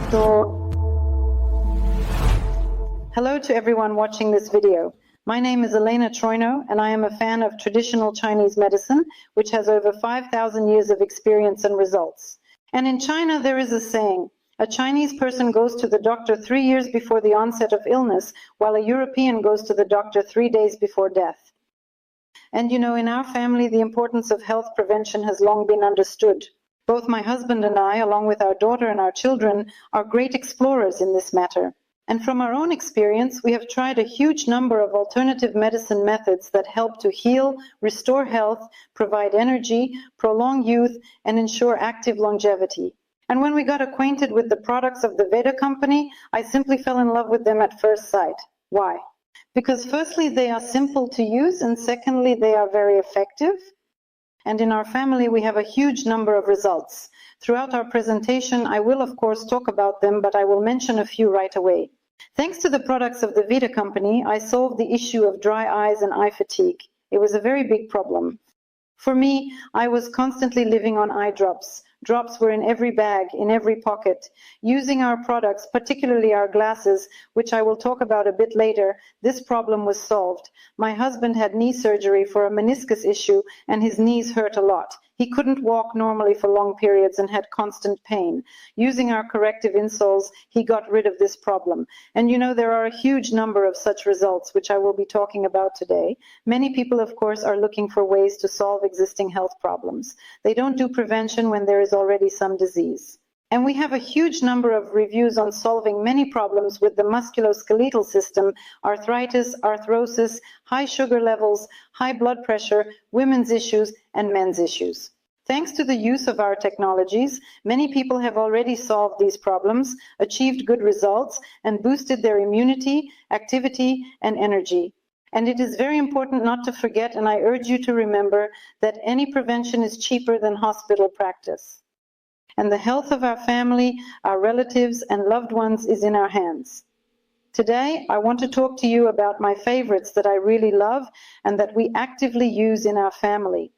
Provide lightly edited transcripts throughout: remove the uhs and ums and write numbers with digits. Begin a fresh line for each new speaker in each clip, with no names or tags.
Hello to everyone watching this video. My name is Elena Traino, and I am a fan of traditional Chinese medicine, which has over 5,000 years of experience and results. And in China, there is a saying, a Chinese person goes to the doctor 3 years before the onset of illness, while a European goes to the doctor 3 days before death. And you know, in our family, the importance of health prevention has long been understood. Both my husband and I, along with our daughter and our children, are great explorers in this matter. And from our own experience, we have tried a huge number of alternative medicine methods that help to heal, restore health, provide energy, prolong youth, and ensure active longevity. And when we got acquainted with the products of the Whieda company, I simply fell in love with them at first sight. Why? Because firstly, they are simple to use, and secondly, they are very effective. And in our family, we have a huge number of results. Throughout our presentation, I will of course talk about them, but I will mention a few right away. Thanks to the products of the Whieda company, I solved the issue of dry eyes and eye fatigue. It was a very big problem. For me, I was constantly living on eye drops. Drops were in every bag, in every pocket. Using our products, particularly our glasses, which I will talk about a bit later, this problem was solved. My husband had knee surgery for a meniscus issue, and his knees hurt a lot. He couldn't walk normally for long periods and had constant pain. Using our corrective insoles, he got rid of this problem. And you know, there are a huge number of such results, which I will be talking about today. Many people, of course, are looking for ways to solve existing health problems. They don't do prevention when there is already some disease. And we have a huge number of reviews on solving many problems with the musculoskeletal system, arthritis, arthrosis, high sugar levels, high blood pressure, women's issues, and men's issues. Thanks to the use of our technologies, many people have already solved these problems, achieved good results, and boosted their immunity, activity, and energy. And it is very important not to forget, and I urge you to remember, that any prevention is cheaper than hospital practice. And the health of our family, our relatives, and loved ones is in our hands. Today, I want to talk to you about my favorites that I really love and that we actively use in our family.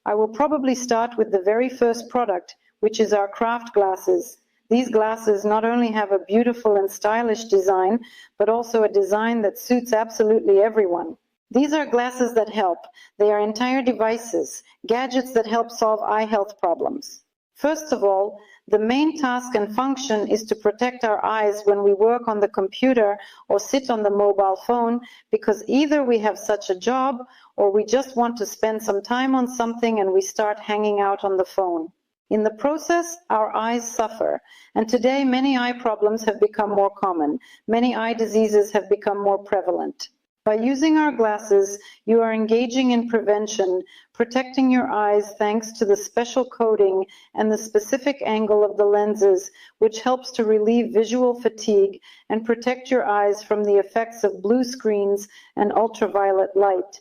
I will probably start with the very first product, which is our craft glasses. These glasses not only have a beautiful and stylish design, but also a design that suits absolutely everyone. These are glasses that help. They are entire devices, gadgets that help solve eye health problems. First of all, the main task and function is to protect our eyes when we work on the computer or sit on the mobile phone, because either we have such a job or we just want to spend some time on something and we start hanging out on the phone. In the process, our eyes suffer, and today many eye problems have become more common. Many eye diseases have become more prevalent. By using our glasses, you are engaging in prevention, protecting your eyes thanks to the special coating and the specific angle of the lenses, which helps to relieve visual fatigue and protect your eyes from the effects of blue screens and ultraviolet light.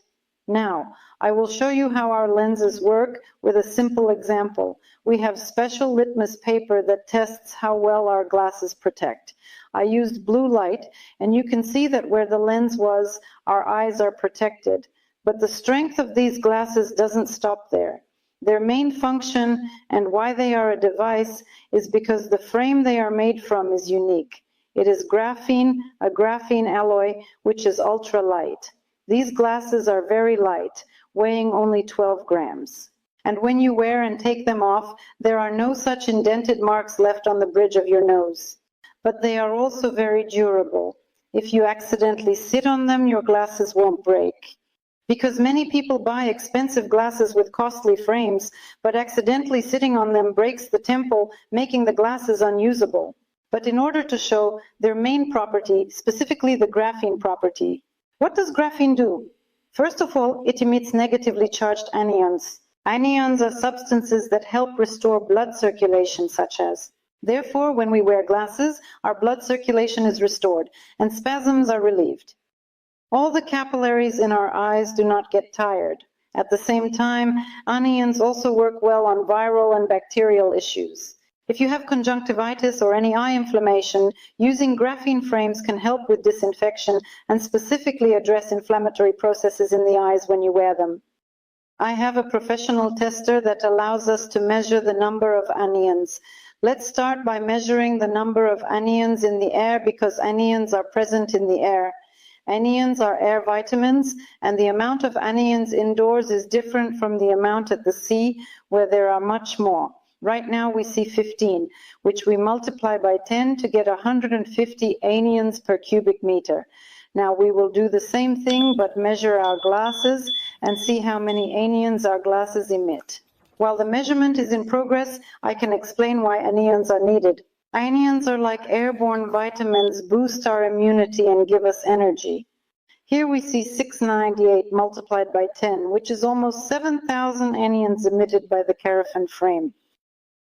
Now, I will show you how our lenses work with a simple example. We have special litmus paper that tests how well our glasses protect. I used blue light, and you can see that where the lens was, our eyes are protected. But the strength of these glasses doesn't stop there. Their main function and why they are a device is because the frame they are made from is unique. It is graphene, a graphene alloy, which is ultra light. These glasses are very light, weighing only 12 grams. And when you wear and take them off, there are no such indented marks left on the bridge of your nose. But they are also very durable. If you accidentally sit on them, your glasses won't break. Because many people buy expensive glasses with costly frames, but accidentally sitting on them breaks the temple, making the glasses unusable. But in order to show their main property, specifically the graphene property, what does graphene do? First of all, it emits negatively charged anions. Anions are substances that help restore blood circulation, such as. Therefore, when we wear glasses, our blood circulation is restored and spasms are relieved. All the capillaries in our eyes do not get tired. At the same time, anions also work well on viral and bacterial issues. If you have conjunctivitis or any eye inflammation, using graphene frames can help with disinfection and specifically address inflammatory processes in the eyes when you wear them. I have a professional tester that allows us to measure the number of anions. Let's start by measuring the number of anions in the air because anions are present in the air. Anions are air vitamins, and the amount of anions indoors is different from the amount at the sea, where there are much more. Right now we see 15, which we multiply by 10 to get 150 anions per cubic meter. Now we will do the same thing, but measure our glasses and see how many anions our glasses emit. While the measurement is in progress, I can explain why anions are needed. Anions are like airborne vitamins, boost our immunity and give us energy. Here we see 698 multiplied by 10, which is almost 7,000 anions emitted by the Carafin frame.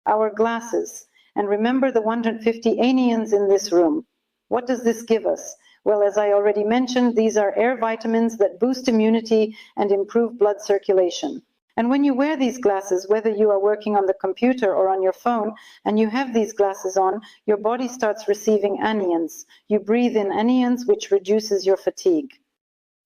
Our glasses, and remember the 150 anions in this room. What does this give us? Well, as I already mentioned, these are air vitamins that boost immunity and improve blood circulation. And when you wear these glasses, whether you are working on the computer or on your phone, and you have these glasses on, your body starts receiving anions. You breathe in anions, which reduces your fatigue.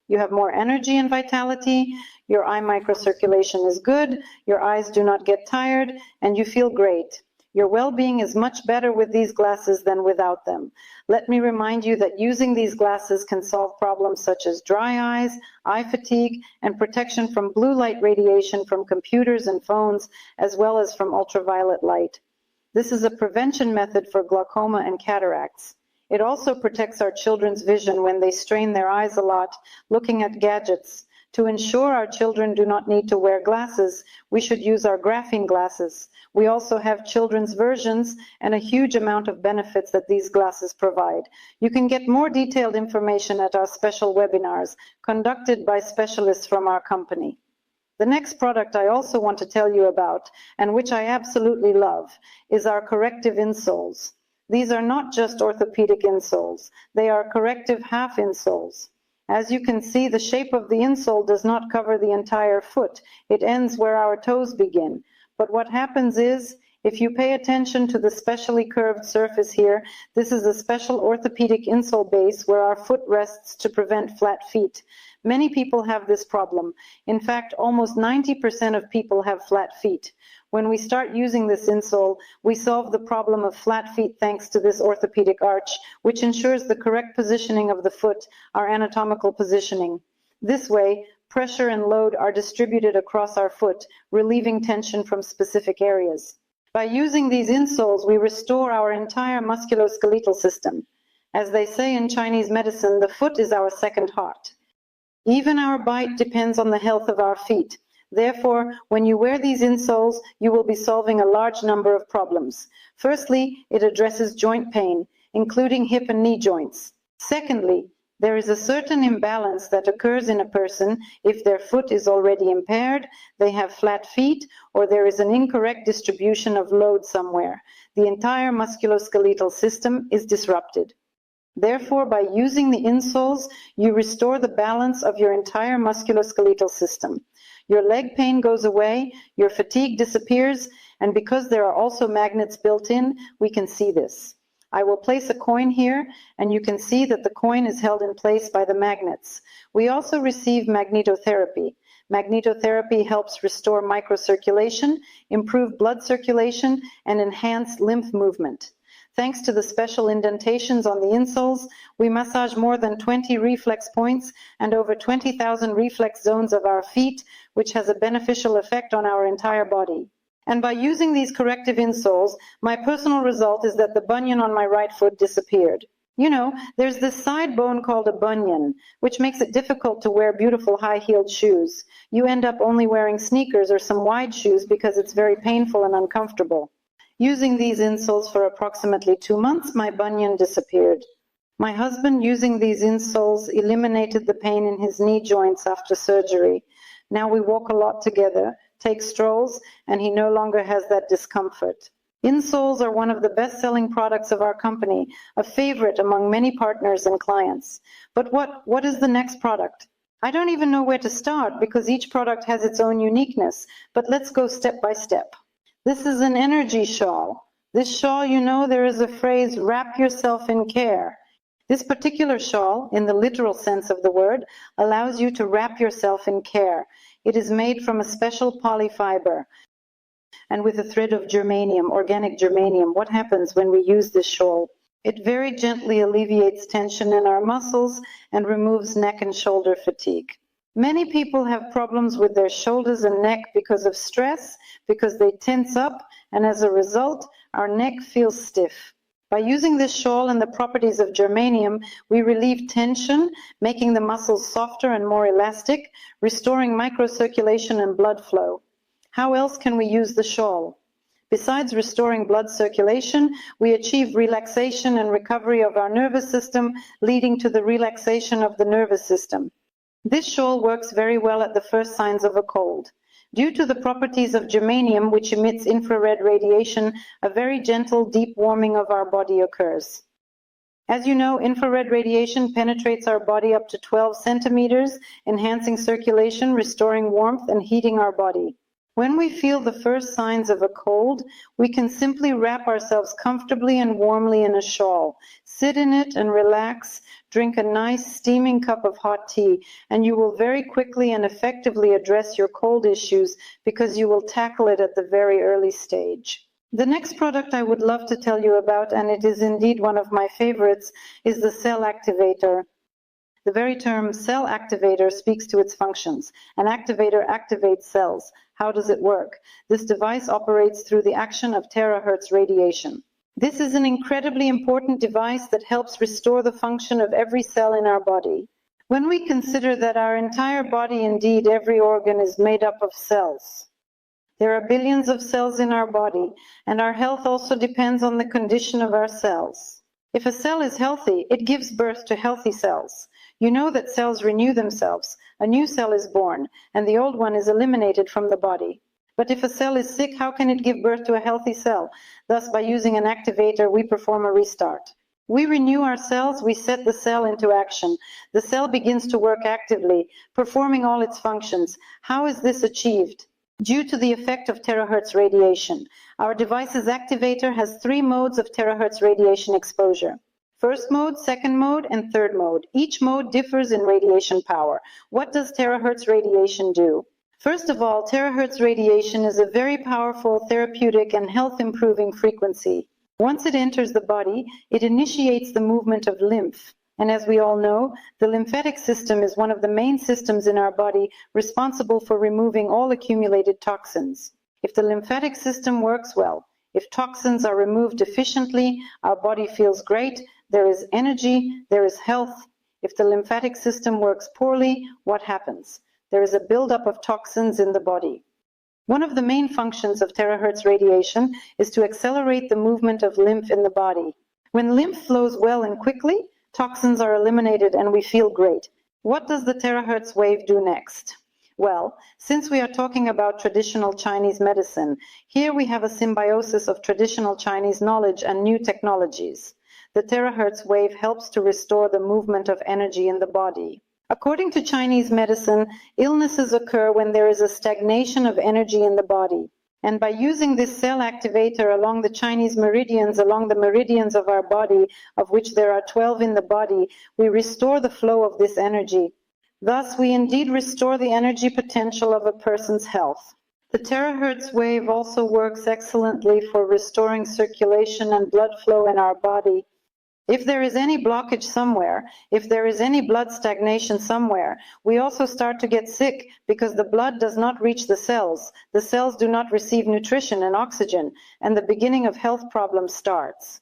You have more energy and vitality, your eye microcirculation is good, your eyes do not get tired, and you feel great. Your well-being is much better with these glasses than without them. Let me remind you that using these glasses can solve problems such as dry eyes, eye fatigue, and protection from blue light radiation from computers and phones, as well as from ultraviolet light. This is a prevention method for glaucoma and cataracts. It also protects our children's vision when they strain their eyes a lot looking at gadgets. To ensure our children do not need to wear glasses, we should use our graphene glasses. We also have children's versions and a huge amount of benefits that these glasses provide. You can get more detailed information at our special webinars conducted by specialists from our company. The next product I also want to tell you about, and which I absolutely love, is our corrective insoles. These are not just orthopedic insoles, they are corrective half insoles. As you can see, the shape of the insole does not cover the entire foot. It ends where our toes begin. But what happens is, if you pay attention to the specially curved surface here, this is a special orthopedic insole base where our foot rests to prevent flat feet. Many people have this problem. In fact, almost 90% of people have flat feet. When we start using this insole, we solve the problem of flat feet thanks to this orthopedic arch, which ensures the correct positioning of the foot, our anatomical positioning. This way, pressure and load are distributed across our foot, relieving tension from specific areas. By using these insoles, we restore our entire musculoskeletal system. As they say in Chinese medicine, the foot is our second heart. Even our bite depends on the health of our feet. Therefore, when you wear these insoles, you will be solving a large number of problems. Firstly, it addresses joint pain, including hip and knee joints. Secondly, there is a certain imbalance that occurs in a person if their foot is already impaired, they have flat feet, or there is an incorrect distribution of load somewhere. The entire musculoskeletal system is disrupted. Therefore, by using the insoles, you restore the balance of your entire musculoskeletal system. Your leg pain goes away, your fatigue disappears, and because there are also magnets built in, we can see this. I will place a coin here, and you can see that the coin is held in place by the magnets. We also receive magnetotherapy. Magnetotherapy helps restore microcirculation, improve blood circulation, and enhance lymph movement. Thanks to the special indentations on the insoles, we massage more than 20 reflex points and over 20,000 reflex zones of our feet, which has a beneficial effect on our entire body. And by using these corrective insoles, my personal result is that the bunion on my right foot disappeared. You know, there's this side bone called a bunion, which makes it difficult to wear beautiful high-heeled shoes. You end up only wearing sneakers or some wide shoes because it's very painful and uncomfortable. Using these insoles for approximately 2 months, my bunion disappeared. My husband, using these insoles, eliminated the pain in his knee joints after surgery. Now we walk a lot together, take strolls, and he no longer has that discomfort. Insoles are one of the best-selling products of our company, a favorite among many partners and clients. But what is the next product? I don't even know where to start because each product has its own uniqueness, but let's go step by step. This is an energy shawl. This shawl, you know, there is a phrase, wrap yourself in care. This particular shawl, in the literal sense of the word, allows you to wrap yourself in care. It is made from a special polyfiber. and with a thread of germanium, organic germanium. What happens when we use this shawl? It very gently alleviates tension in our muscles and removes neck and shoulder fatigue. Many people have problems with their shoulders and neck because of stress, because they tense up, and as a result, our neck feels stiff. By using this shawl and the properties of germanium, we relieve tension, making the muscles softer and more elastic, restoring microcirculation and blood flow. How else can we use the shawl? Besides restoring blood circulation, we achieve relaxation and recovery of our nervous system, leading to the relaxation of the nervous system. This shawl works very well at the first signs of a cold. Due to the properties of germanium, which emits infrared radiation, a very gentle, deep warming of our body occurs. As you know, infrared radiation penetrates our body up to 12 centimeters, enhancing circulation, restoring warmth, and heating our body. When we feel the first signs of a cold, we can simply wrap ourselves comfortably and warmly in a shawl, sit in it and relax, drink a nice steaming cup of hot tea, and you will very quickly and effectively address your cold issues because you will tackle it at the very early stage. The next product I would love to tell you about, and it is indeed one of my favorites, is the cell activator. The very term cell activator speaks to its functions. An activator activates cells. How does it work? This device operates through the action of terahertz radiation. This is an incredibly important device that helps restore the function of every cell in our body. When we consider that our entire body, indeed every organ, is made up of cells, there are billions of cells in our body, and our health also depends on the condition of our cells. If a cell is healthy, it gives birth to healthy cells. You know that cells renew themselves. A new cell is born, and the old one is eliminated from the body. But if a cell is sick, how can it give birth to a healthy cell? Thus, by using an activator, we perform a restart. We renew our cells, we set the cell into action. The cell begins to work actively, performing all its functions. How is this achieved? Due to the effect of terahertz radiation. Our device's activator has 3 modes of terahertz radiation exposure. First mode, second mode, and third mode. Each mode differs in radiation power. What does terahertz radiation do? First of all, terahertz radiation is a very powerful therapeutic and health-improving frequency. Once it enters the body, it initiates the movement of lymph. And as we all know, the lymphatic system is one of the main systems in our body responsible for removing all accumulated toxins. If the lymphatic system works well, if toxins are removed efficiently, our body feels great, there is energy, there is health. If the lymphatic system works poorly, what happens? There is a buildup of toxins in the body. One of the main functions of terahertz radiation is to accelerate the movement of lymph in the body. When lymph flows well and quickly, toxins are eliminated and we feel great. What does the terahertz wave do next? Well, since we are talking about traditional Chinese medicine, here we have a symbiosis of traditional Chinese knowledge and new technologies. The terahertz wave helps to restore the movement of energy in the body. According to Chinese medicine, illnesses occur when there is a stagnation of energy in the body. And by using this cell activator along the Chinese meridians, along the meridians of our body, of which there are 12 in the body, we restore the flow of this energy. Thus, we indeed restore the energy potential of a person's health. The terahertz wave also works excellently for restoring circulation and blood flow in our body. If there is any blockage somewhere, if there is any blood stagnation somewhere, we also start to get sick because the blood does not reach the cells. The cells do not receive nutrition and oxygen, and the beginning of health problems starts.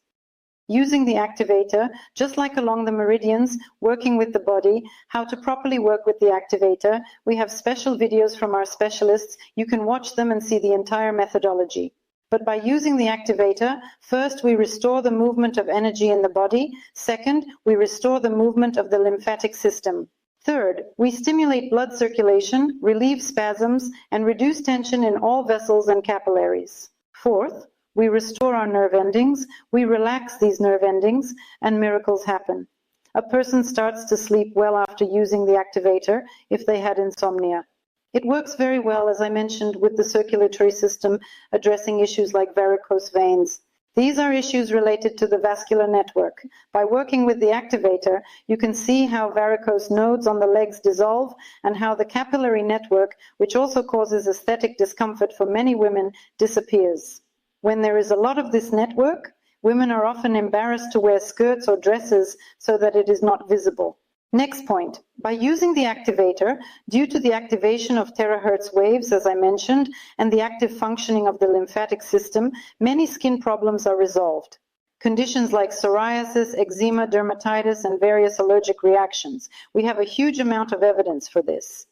Using the activator, just like along the meridians, working with the body, how to properly work with the activator, we have special videos from our specialists. You can watch them and see the entire methodology. But by using the activator, first we restore the movement of energy in the body. Second, we restore the movement of the lymphatic system. Third, we stimulate blood circulation, relieve spasms, and reduce tension in all vessels and capillaries. Fourth, we restore our nerve endings, we relax these nerve endings, and miracles happen. A person starts to sleep well after using the activator if they had insomnia. It works very well, as I mentioned, with the circulatory system, addressing issues like varicose veins. These are issues related to the vascular network. By working with the activator, you can see how varicose nodes on the legs dissolve and how the capillary network, which also causes aesthetic discomfort for many women, disappears. When there is a lot of this network, women are often embarrassed to wear skirts or dresses so that it is not visible. Next point, by using the activator, due to the activation of terahertz waves, as I mentioned, and the active functioning of the lymphatic system, many skin problems are resolved. Conditions like psoriasis, eczema, dermatitis, and various allergic reactions. We have a huge amount of evidence for this,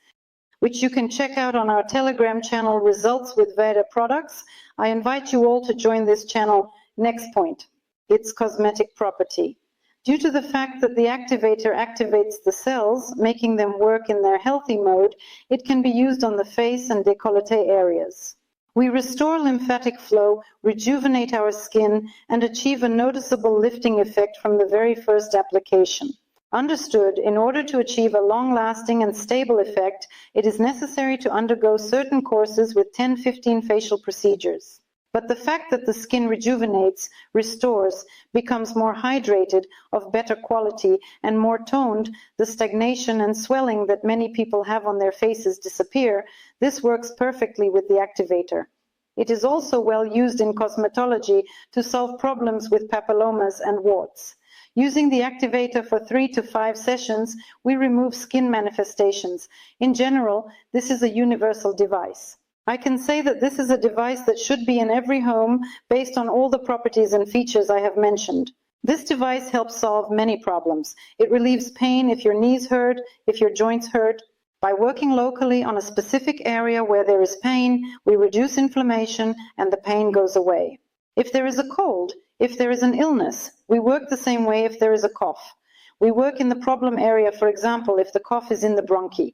which you can check out on our Telegram channel, Results with Whieda Products. I invite you all to join this channel. Next point, its cosmetic property. Due to the fact that the activator activates the cells, making them work in their healthy mode, it can be used on the face and décolleté areas. We restore lymphatic flow, rejuvenate our skin, and achieve a noticeable lifting effect from the very first application. Understood, in order to achieve a long-lasting and stable effect, it is necessary to undergo certain courses with 10-15 facial procedures. But the fact that the skin rejuvenates, restores, becomes more hydrated, of better quality, and more toned, the stagnation and swelling that many people have on their faces disappear. This works perfectly with the activator. It is also well used in cosmetology to solve problems with papillomas and warts. Using the activator for 3 to 5 sessions, we remove skin manifestations. In general, this is a universal device. I can say that this is a device that should be in every home based on all the properties and features I have mentioned. This device helps solve many problems. It relieves pain if your knees hurt, if your joints hurt. By working locally on a specific area where there is pain, we reduce inflammation and the pain goes away. If there is a cold, if there is an illness, we work the same way if there is a cough. We work in the problem area, for example, if the cough is in the bronchi.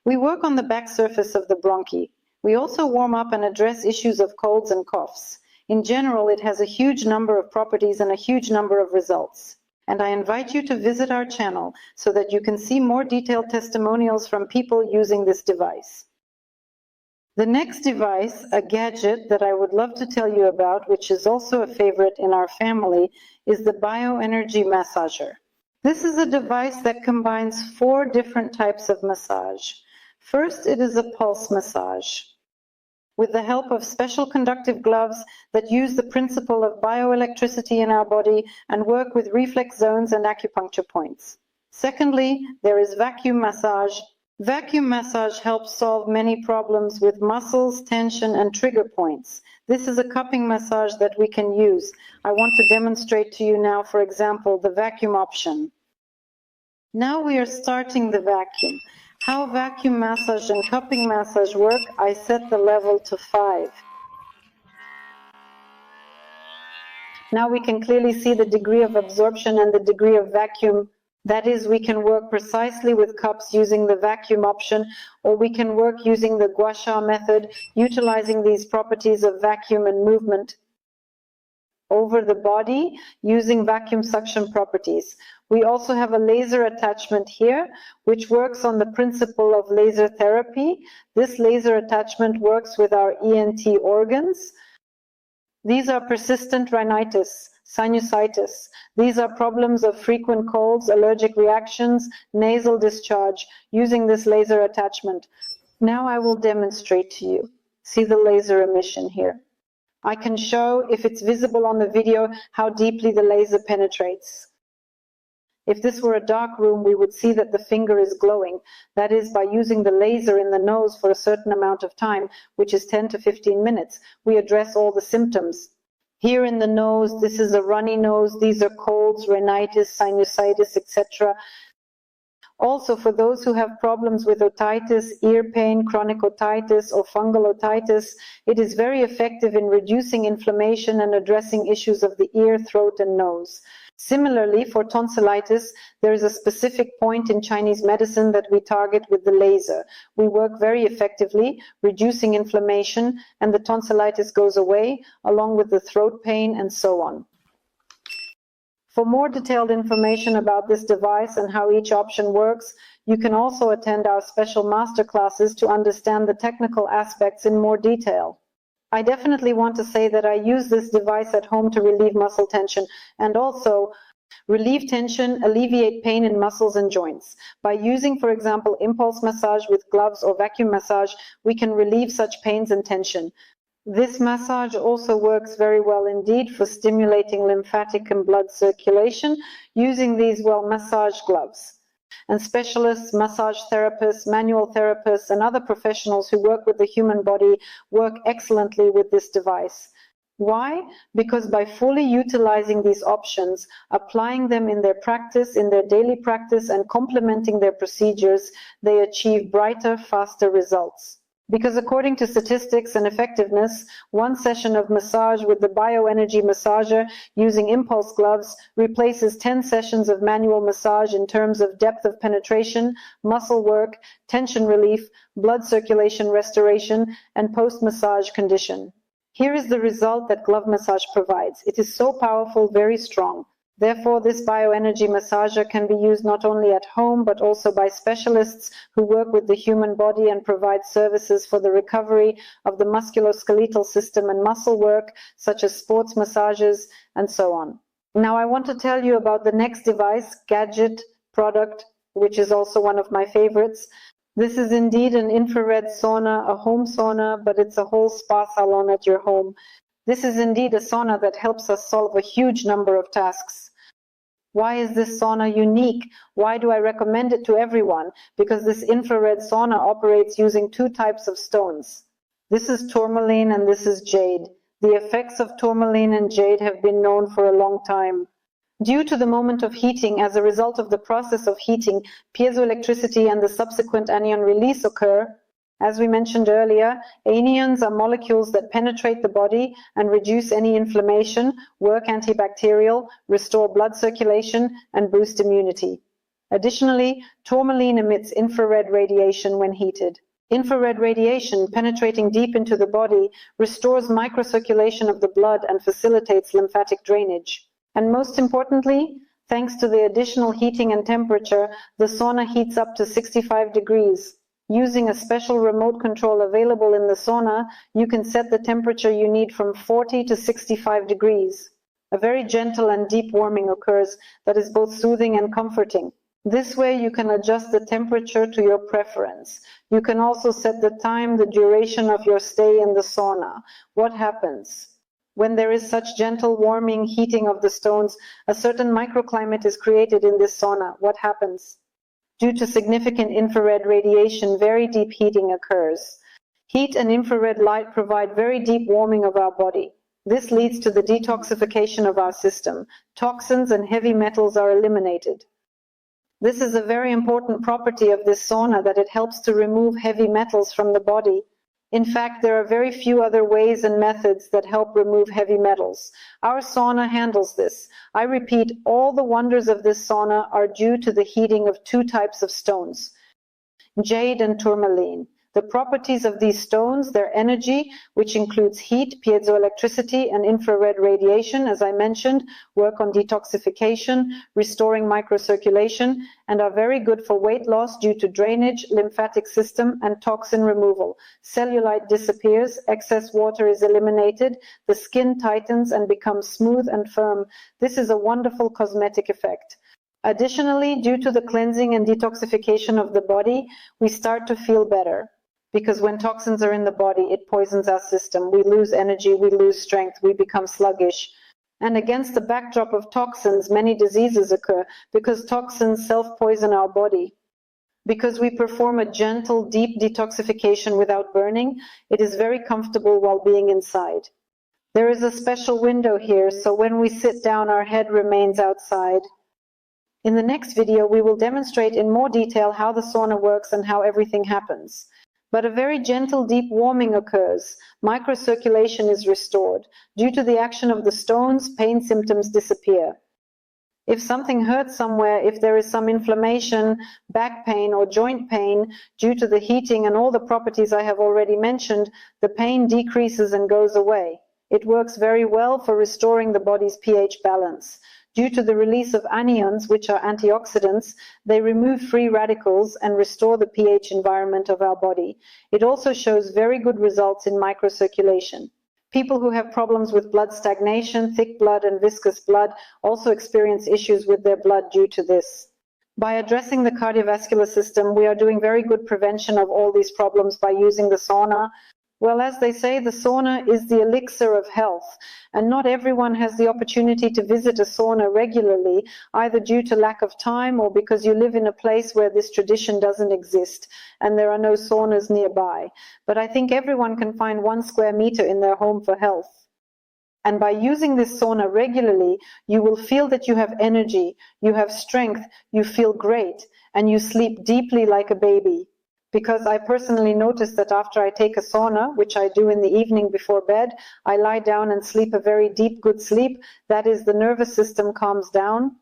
We work on the back surface of the bronchi. We also warm up and address issues of colds and coughs. In general, it has a huge number of properties and a huge number of results. And I invite you to visit our channel so that you can see more detailed testimonials from people using this device. The next device, a gadget that I would love to tell you about, which is also a favorite in our family, is the bioenergy massager. This is a device that combines 4 different types of massage. First, it is a pulse massage with the help of special conductive gloves that use the principle of bioelectricity in our body and work with reflex zones and acupuncture points. Secondly, there is vacuum massage. Vacuum massage helps solve many problems with muscles, tension, and trigger points. This is a cupping massage that we can use. I want to demonstrate to you now, for example, the vacuum option. Now we are starting the vacuum. How vacuum massage and cupping massage work, I set the level to 5. Now we can clearly see the degree of absorption and the degree of vacuum. That is, we can work precisely with cups using the vacuum option, or we can work using the gua sha method, utilizing these properties of vacuum and movement over the body using vacuum suction properties. We also have a laser attachment here, which works on the principle of laser therapy. This laser attachment works with our ENT organs. These are persistent rhinitis, sinusitis. These are problems of frequent colds, allergic reactions, nasal discharge, using this laser attachment. Now I will demonstrate to you. See the laser emission here. I can show, if it's visible on the video, how deeply the laser penetrates. If this were a dark room, we would see that the finger is glowing. That is, by using the laser in the nose for a certain amount of time, which is 10 to 15 minutes, we address all the symptoms. Here in the nose, this is a runny nose, these are colds, rhinitis, sinusitis, etc. Also, for those who have problems with otitis, ear pain, chronic otitis, or fungal otitis, it is very effective in reducing inflammation and addressing issues of the ear, throat, and nose. Similarly, for tonsillitis, there is a specific point in Chinese medicine that we target with the laser. We work very effectively, reducing inflammation, and the tonsillitis goes away, along with the throat pain and so on. For more detailed information about this device and how each option works, you can also attend our special masterclasses to understand the technical aspects in more detail. I definitely want to say that I use this device at home to relieve muscle tension and also relieve tension, alleviate pain in muscles and joints. By using, for example, impulse massage with gloves or vacuum massage, we can relieve such pains and tension. This massage also works very well indeed for stimulating lymphatic and blood circulation using these massage gloves. And specialists, massage therapists, manual therapists, and other professionals who work with the human body work excellently with this device. Why? Because by fully utilizing these options, applying them in their practice, in their daily practice, and complementing their procedures, they achieve brighter, faster results. Because according to statistics and effectiveness, one session of massage with the bioenergy massager using impulse gloves replaces 10 sessions of manual massage in terms of depth of penetration, muscle work, tension relief, blood circulation restoration, and post-massage condition. Here is the result that glove massage provides. It is so powerful, very strong. Therefore, this bioenergy massager can be used not only at home, but also by specialists who work with the human body and provide services for the recovery of the musculoskeletal system and muscle work, such as sports massages and so on. Now, I want to tell you about the next device, gadget, product, which is also one of my favorites. This is indeed an infrared sauna, a home sauna, but it's a whole spa salon at your home. This is indeed a sauna that helps us solve a huge number of tasks. Why is this sauna unique? Why do I recommend it to everyone? Because this infrared sauna operates using two types of stones. This is tourmaline and this is jade. The effects of tourmaline and jade have been known for a long time. Due to the moment of heating, as a result of the process of heating, piezoelectricity and the subsequent anion release occur. As we mentioned earlier, anions are molecules that penetrate the body and reduce any inflammation, work antibacterial, restore blood circulation, and boost immunity. Additionally, tourmaline emits infrared radiation when heated. Infrared radiation, penetrating deep into the body, restores microcirculation of the blood and facilitates lymphatic drainage. And most importantly, thanks to the additional heating and temperature, the sauna heats up to 65 degrees. Using a special remote control available in the sauna, you can set the temperature you need from 40 to 65 degrees. A very gentle and deep warming occurs that is both soothing and comforting. This way you can adjust the temperature to your preference. You can also set the time, the duration of your stay in the sauna. What happens? When there is such gentle warming, heating of the stones, a certain microclimate is created in this sauna. What happens? Due to significant infrared radiation, very deep heating occurs. Heat and infrared light provide very deep warming of our body. This leads to the detoxification of our system. Toxins and heavy metals are eliminated. This is a very important property of this sauna, that it helps to remove heavy metals from the body. In fact, there are very few other ways and methods that help remove heavy metals. Our sauna handles this. I repeat, all the wonders of this sauna are due to the heating of two types of stones, jade and tourmaline. The properties of these stones, their energy, which includes heat, piezoelectricity, and infrared radiation, as I mentioned, work on detoxification, restoring microcirculation, and are very good for weight loss due to drainage, lymphatic system, and toxin removal. Cellulite disappears, excess water is eliminated, the skin tightens and becomes smooth and firm. This is a wonderful cosmetic effect. Additionally, due to the cleansing and detoxification of the body, we start to feel better. Because when toxins are in the body, it poisons our system. We lose energy, we lose strength, we become sluggish. And against the backdrop of toxins, many diseases occur because toxins self-poison our body. Because we perform a gentle, deep detoxification without burning, it is very comfortable while being inside. There is a special window here, so when we sit down, our head remains outside. In the next video, we will demonstrate in more detail how the sauna works and how everything happens. But a very gentle, deep warming occurs. Microcirculation is restored. Due to the action of the stones, pain symptoms disappear. If something hurts somewhere, if there is some inflammation, back pain or joint pain, due to the heating and all the properties I have already mentioned, the pain decreases and goes away. It works very well for restoring the body's pH balance. Due to the release of anions, which are antioxidants, they remove free radicals and restore the pH environment of our body. It also shows very good results in microcirculation. People who have problems with blood stagnation, thick blood, and viscous blood also experience issues with their blood due to this. By addressing the cardiovascular system, we are doing very good prevention of all these problems by using the sauna. Well, as they say, the sauna is the elixir of health, and not everyone has the opportunity to visit a sauna regularly, either due to lack of time or because you live in a place where this tradition doesn't exist and there are no saunas nearby. But I think everyone can find 1 square meter in their home for health. And by using this sauna regularly, you will feel that you have energy, you have strength, you feel great, and you sleep deeply like a baby. Because I personally notice that after I take a sauna, which I do in the evening before bed, I lie down and sleep a very deep, good sleep. That is, the nervous system calms down.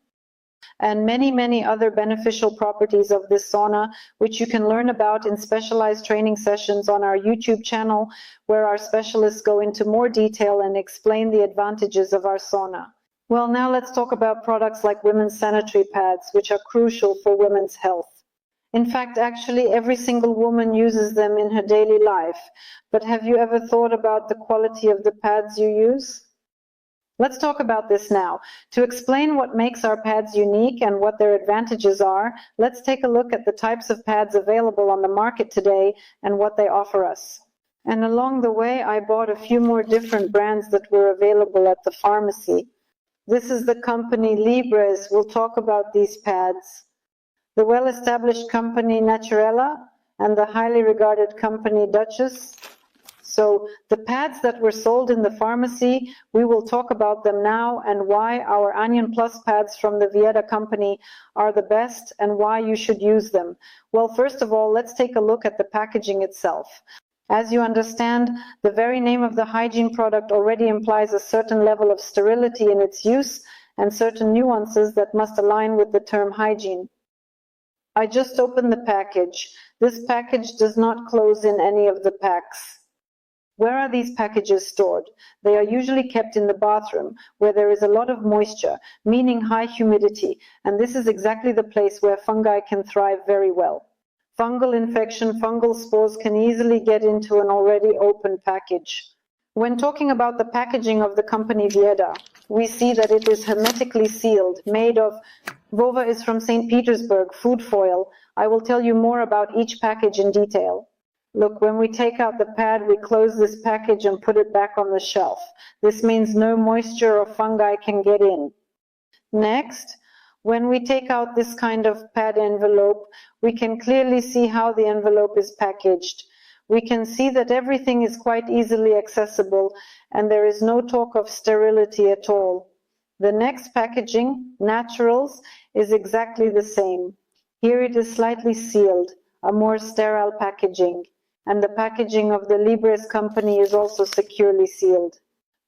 And many, many other beneficial properties of this sauna, which you can learn about in specialized training sessions on our YouTube channel, where our specialists go into more detail and explain the advantages of our sauna. Well, now let's talk about products like women's sanitary pads, which are crucial for women's health. In fact, actually, every single woman uses them in her daily life. But have you ever thought about the quality of the pads you use? Let's talk about this now. To explain what makes our pads unique and what their advantages are, let's take a look at the types of pads available on the market today and what they offer us. And along the way, I bought a few more different brands that were available at the pharmacy. This is the company Libres. We'll talk about these pads. The well-established company Naturella and the highly regarded company Duchess. So the pads that were sold in the pharmacy, we will talk about them now and why our Anion Plus pads from the Whieda company are the best and why you should use them. Well, first of all, let's take a look at the packaging itself. As you understand, the very name of the hygiene product already implies a certain level of sterility in its use and certain nuances that must align with the term hygiene. I just opened the package. This package does not close in any of the packs. Where are these packages stored? They are usually kept in the bathroom, where there is a lot of moisture, meaning high humidity, and this is exactly the place where fungi can thrive very well. Fungal infection, fungal spores can easily get into an already open package. When talking about the packaging of the company Whieda, we see that it is hermetically sealed, made of Vova is from St. Petersburg, food foil. I will tell you more about each package in detail. Look, when we take out the pad, we close this package and put it back on the shelf. This means no moisture or fungi can get in. Next, when we take out this kind of pad envelope, we can clearly see how the envelope is packaged. We can see that everything is quite easily accessible and there is no talk of sterility at all. The next packaging, Naturals, is exactly the same. Here it is slightly sealed, a more sterile packaging, and the packaging of the Libres company is also securely sealed.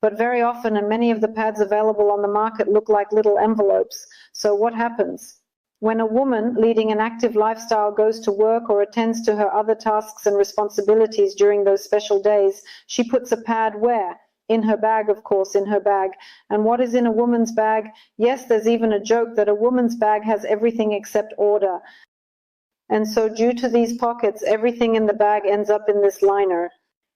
But very often, and many of the pads available on the market look like little envelopes. So what happens? When a woman leading an active lifestyle goes to work or attends to her other tasks and responsibilities during those special days, she puts a pad where? In her bag, of course, in her bag. And what is in a woman's bag? Yes, there's even a joke that a woman's bag has everything except order. And so due to these pockets, everything in the bag ends up in this liner.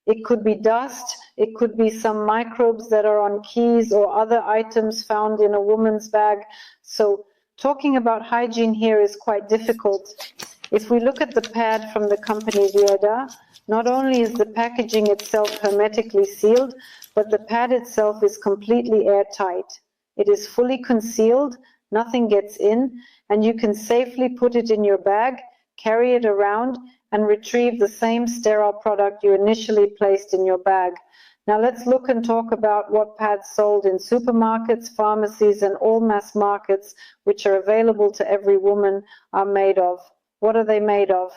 It could be dust, it could be some microbes that are on keys or other items found in a woman's bag. So talking about hygiene here is quite difficult. If we look at the pad from the company Whieda, not only is the packaging itself hermetically sealed, but the pad itself is completely airtight. It is fully concealed, nothing gets in, and you can safely put it in your bag, carry it around, and retrieve the same sterile product you initially placed in your bag. Now let's look and talk about what pads sold in supermarkets, pharmacies, and all mass markets, which are available to every woman, are made of. What are they made of?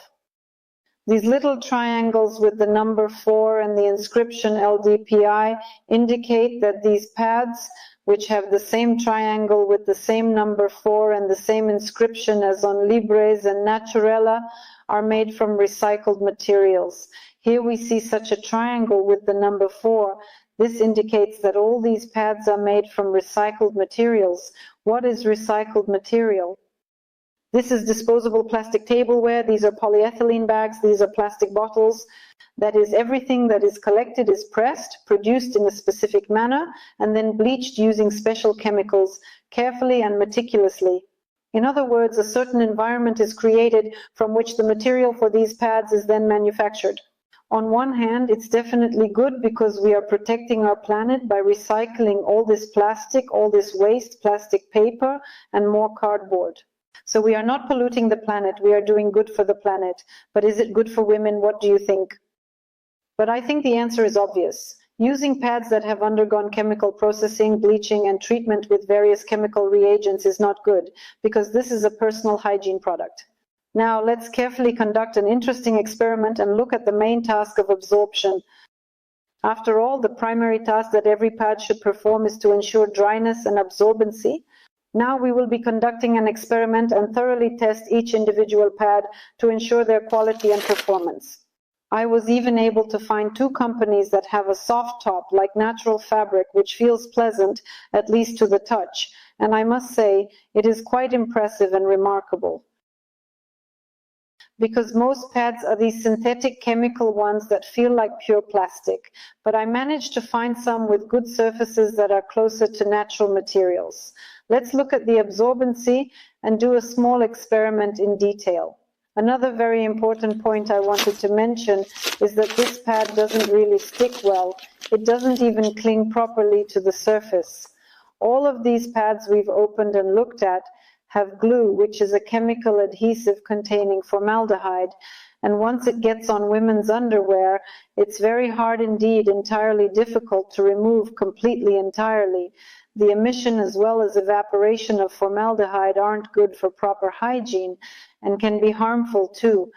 These little triangles with the number 4 and the inscription LDPI indicate that these pads, which have the same triangle with the same number 4 and the same inscription as on Libres and Naturella, are made from recycled materials. Here we see such a triangle with the number 4. This indicates that all these pads are made from recycled materials. What is recycled material? This is disposable plastic tableware. These are polyethylene bags. These are plastic bottles. That is, everything that is collected is pressed, produced in a specific manner, and then bleached using special chemicals, carefully and meticulously. In other words, a certain environment is created from which the material for these pads is then manufactured. On one hand, it's definitely good because we are protecting our planet by recycling all this plastic, all this waste, plastic paper, and more cardboard. So we are not polluting the planet, we are doing good for the planet. But is it good for women? What do you think? But I think the answer is obvious. Using pads that have undergone chemical processing, bleaching, and treatment with various chemical reagents is not good, because this is a personal hygiene product. Now let's carefully conduct an interesting experiment and look at the main task of absorption. After all, the primary task that every pad should perform is to ensure dryness and absorbency. Now we will be conducting an experiment and thoroughly test each individual pad to ensure their quality and performance. I was even able to find 2 companies that have a soft top like natural fabric which feels pleasant, at least to the touch, and I must say it is quite impressive and remarkable. Because most pads are these synthetic chemical ones that feel like pure plastic, but I managed to find some with good surfaces that are closer to natural materials. Let's look at the absorbency and do a small experiment in detail. Another very important point I wanted to mention is that this pad doesn't really stick well. It doesn't even cling properly to the surface. All of these pads we've opened and looked at have glue, which is a chemical adhesive containing formaldehyde, and once it gets on women's underwear, it's very hard indeed, entirely difficult to remove completely entirely. The emission as well as evaporation of formaldehyde aren't good for proper hygiene and can be harmful too.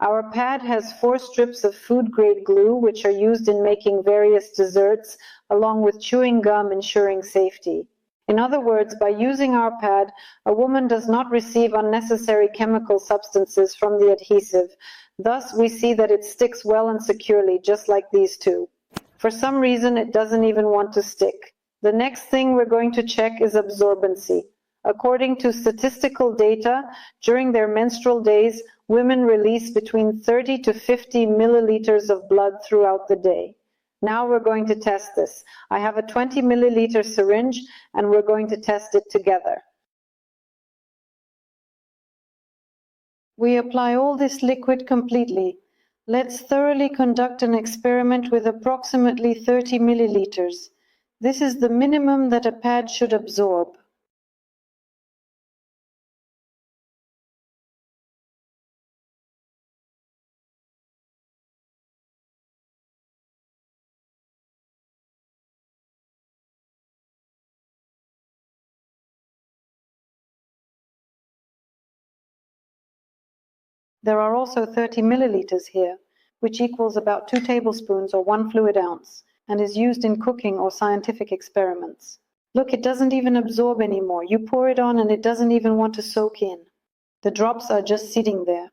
Our pad has 4 strips of food-grade glue, which are used in making various desserts, along with chewing gum, ensuring safety. In other words, by using our pad, a woman does not receive unnecessary chemical substances from the adhesive. Thus, we see that it sticks well and securely, just like these 2. For some reason, it doesn't even want to stick. The next thing we're going to check is absorbency. According to statistical data, during their menstrual days, women release between 30 to 50 milliliters of blood throughout the day. Now we're going to test this. I have a 20 milliliter syringe and we're going to test it together. We apply all this liquid completely. Let's thoroughly conduct an experiment with approximately 30 milliliters. This is the minimum that a pad should absorb. There are also 30 milliliters here, which equals about 2 tablespoons or 1 fluid ounce, and is used in cooking or scientific experiments. Look, it doesn't even absorb anymore. You pour it on and it doesn't even want to soak in. The drops are just sitting there.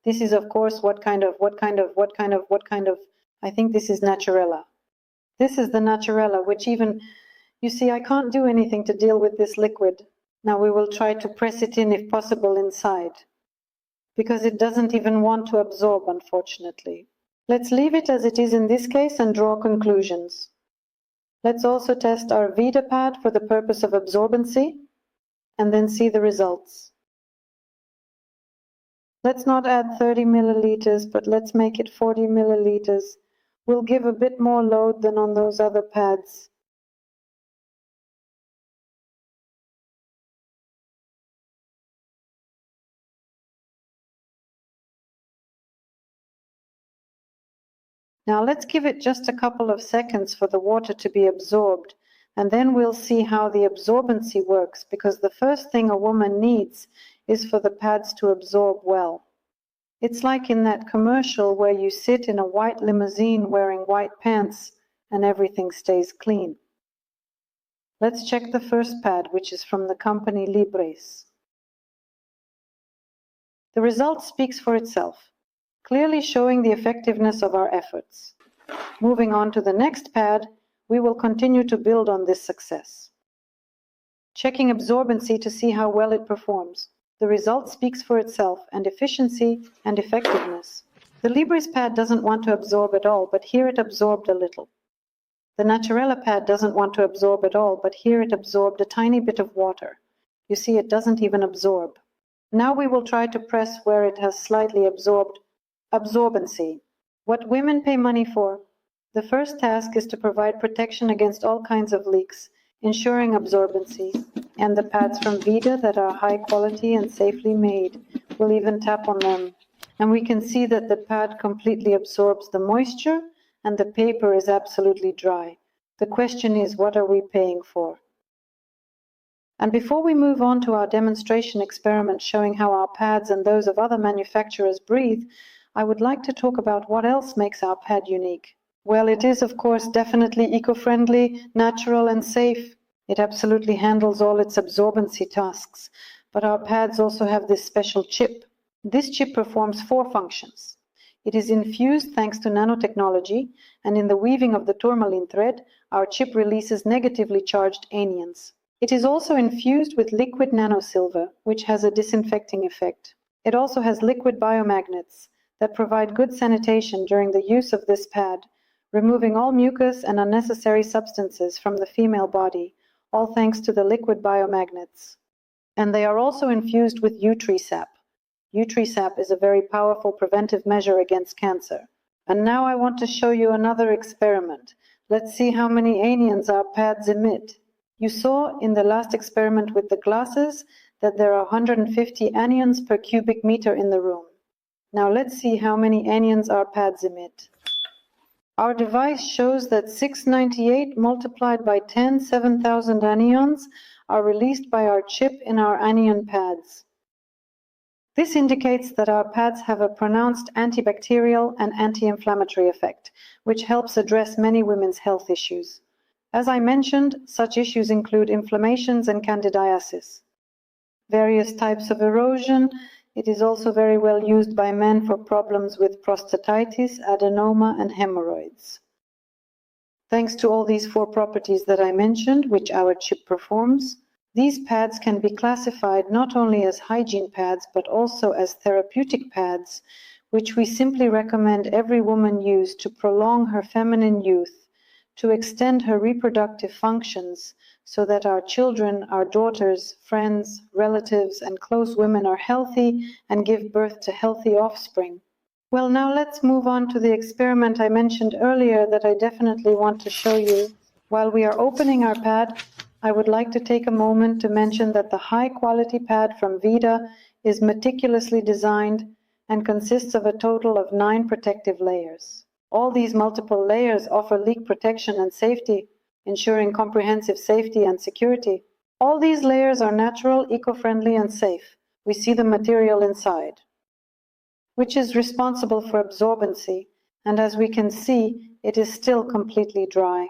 This is, of course, what kind of, I think this is Naturella. This is the Naturella, which even, you see, I can't do anything to deal with this liquid. Now we will try to press it in, if possible, inside, because it doesn't even want to absorb, unfortunately. Let's leave it as it is in this case and draw conclusions. Let's also test our Whieda pad for the purpose of absorbency, and then see the results. Let's not add 30 milliliters, but let's make it 40 milliliters. We'll give a bit more load than on those other pads. Now let's give it just a couple of seconds for the water to be absorbed, and then we'll see how the absorbency works, because the first thing a woman needs is for the pads to absorb well. It's like in that commercial where you sit in a white limousine wearing white pants and everything stays clean. Let's check the first pad, which is from the company Libres. The result speaks for itself, clearly showing the effectiveness of our efforts. Moving on to the next pad, we will continue to build on this success, checking absorbency to see how well it performs. The result speaks for itself, and efficiency and effectiveness. The Libris pad doesn't want to absorb at all, but here it absorbed a little. The Naturella pad doesn't want to absorb at all, but here it absorbed a tiny bit of water. You see, it doesn't even absorb. Now we will try to press where it has slightly absorbed. Absorbency. What women pay money for. The first task is to provide protection against all kinds of leaks, ensuring absorbency. And the pads from Whieda that are high quality and safely made will even tap on them. And we can see that the pad completely absorbs the moisture and the paper is absolutely dry. The question is, what are we paying for? And before we move on to our demonstration experiment showing how our pads and those of other manufacturers breathe, I would like to talk about what else makes our pad unique. Well, it is, of course, definitely eco-friendly, natural, and safe. It absolutely handles all its absorbency tasks. But our pads also have this special chip. This chip performs 4 functions. It is infused thanks to nanotechnology, and in the weaving of the tourmaline thread, our chip releases negatively charged anions. It is also infused with liquid nanosilver, which has a disinfecting effect. It also has liquid biomagnets that provide good sanitation during the use of this pad, removing all mucus and unnecessary substances from the female body, all thanks to the liquid biomagnets. And they are also infused with yew tree sap. Yew tree sap is a very powerful preventive measure against cancer. And now I want to show you another experiment. Let's see how many anions our pads emit. You saw in the last experiment with the glasses that there are 150 anions per cubic meter in the room. Now let's see how many anions our pads emit. Our device shows that 698 multiplied by 10, 7,000 anions are released by our chip in our anion pads. This indicates that our pads have a pronounced antibacterial and anti-inflammatory effect, which helps address many women's health issues. As I mentioned, such issues include inflammations and candidiasis, various types of erosion. It is also very well used by men for problems with prostatitis, adenoma, and hemorrhoids. Thanks to all these 4 properties that I mentioned, which our chip performs, these pads can be classified not only as hygiene pads, but also as therapeutic pads, which we simply recommend every woman use to prolong her feminine youth, to extend her reproductive functions, so that our children, our daughters, friends, relatives, and close women are healthy and give birth to healthy offspring. Well, now let's move on to the experiment I mentioned earlier that I definitely want to show you. While we are opening our pad, I would like to take a moment to mention that the high-quality pad from Whieda is meticulously designed and consists of a total of 9 protective layers. All these multiple layers offer leak protection and safety, ensuring comprehensive safety and security. All these layers are natural, eco-friendly, and safe. We see the material inside, which is responsible for absorbency, and as we can see, it is still completely dry.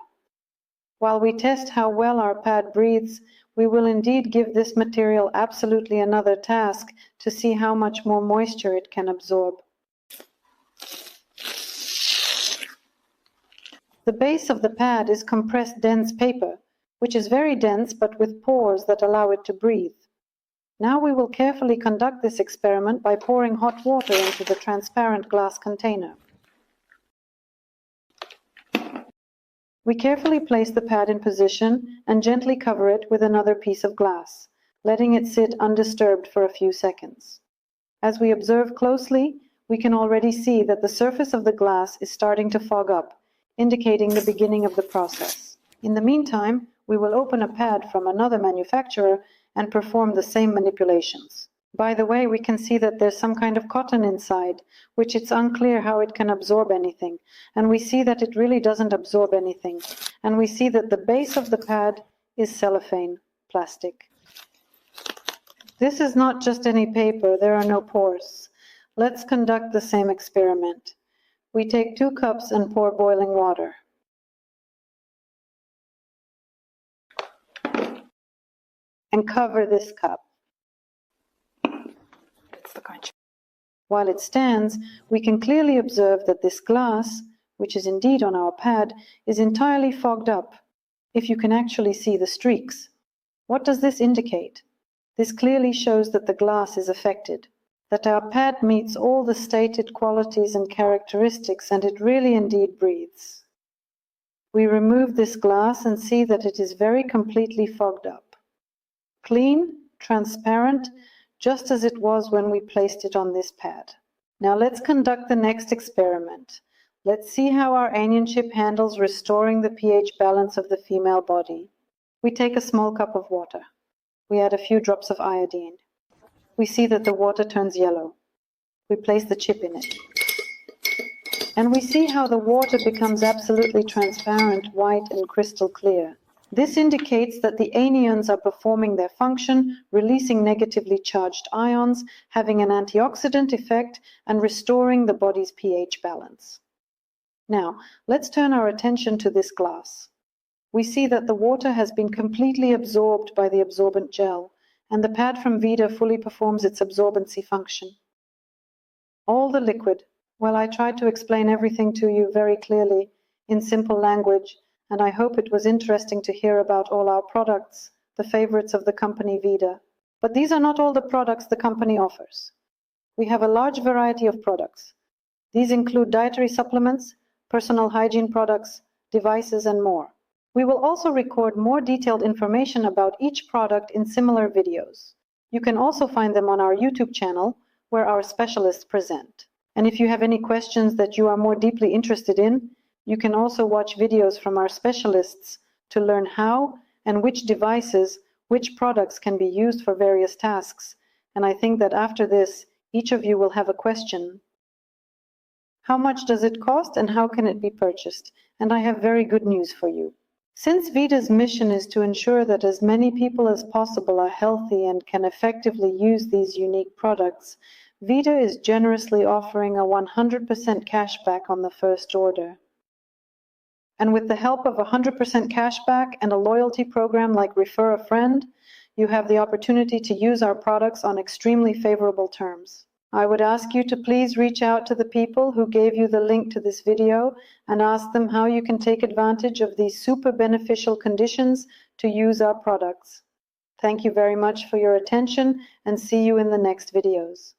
While we test how well our pad breathes, we will indeed give this material absolutely another task to see how much more moisture it can absorb. The base of the pad is compressed dense paper, which is very dense but with pores that allow it to breathe. Now we will carefully conduct this experiment by pouring hot water into the transparent glass container. We carefully place the pad in position and gently cover it with another piece of glass, letting it sit undisturbed for a few seconds. As we observe closely, we can already see that the surface of the glass is starting to fog up, indicating the beginning of the process. In the meantime, we will open a pad from another manufacturer and perform the same manipulations. By the way, we can see that there's some kind of cotton inside, which it's unclear how it can absorb anything. And we see that it really doesn't absorb anything. And we see that the base of the pad is cellophane plastic. This is not just any paper, there are no pores. Let's conduct the same experiment. We take 2 cups and pour boiling water. And cover this cup. While it stands, we can clearly observe that this glass, which is indeed on our pad, is entirely fogged up, if you can actually see the streaks. What does this indicate? This clearly shows that the glass is affected, that our pad meets all the stated qualities and characteristics, and it really indeed breathes. We remove this glass and see that it is very completely fogged up. Clean, transparent, just as it was when we placed it on this pad. Now let's conduct the next experiment. Let's see how our anion chip handles restoring the pH balance of the female body. We take a small cup of water. We add a few drops of iodine. We see that the water turns yellow. We place the chip in it. And we see how the water becomes absolutely transparent, white, and crystal clear. This indicates that the anions are performing their function, releasing negatively charged ions, having an antioxidant effect, and restoring the body's pH balance. Now, let's turn our attention to this glass. We see that the water has been completely absorbed by the absorbent gel, and the pad from Whieda fully performs its absorbency function. All the liquid, well, I tried to explain everything to you very clearly in simple language, and I hope it was interesting to hear about all our products, the favorites of the company Whieda. But these are not all the products the company offers. We have a large variety of products. These include dietary supplements, personal hygiene products, devices, and more. We will also record more detailed information about each product in similar videos. You can also find them on our YouTube channel, where our specialists present. And if you have any questions that you are more deeply interested in, you can also watch videos from our specialists to learn how and which devices, which products can be used for various tasks. And I think that after this, each of you will have a question. How much does it cost and how can it be purchased? And I have very good news for you. Since Whieda's mission is to ensure that as many people as possible are healthy and can effectively use these unique products, Whieda is generously offering a 100% cashback on the first order. And with the help of 100% cashback and a loyalty program like Refer a Friend, you have the opportunity to use our products on extremely favorable terms. I would ask you to please reach out to the people who gave you the link to this video and ask them how you can take advantage of these super beneficial conditions to use our products. Thank you very much for your attention and see you in the next videos.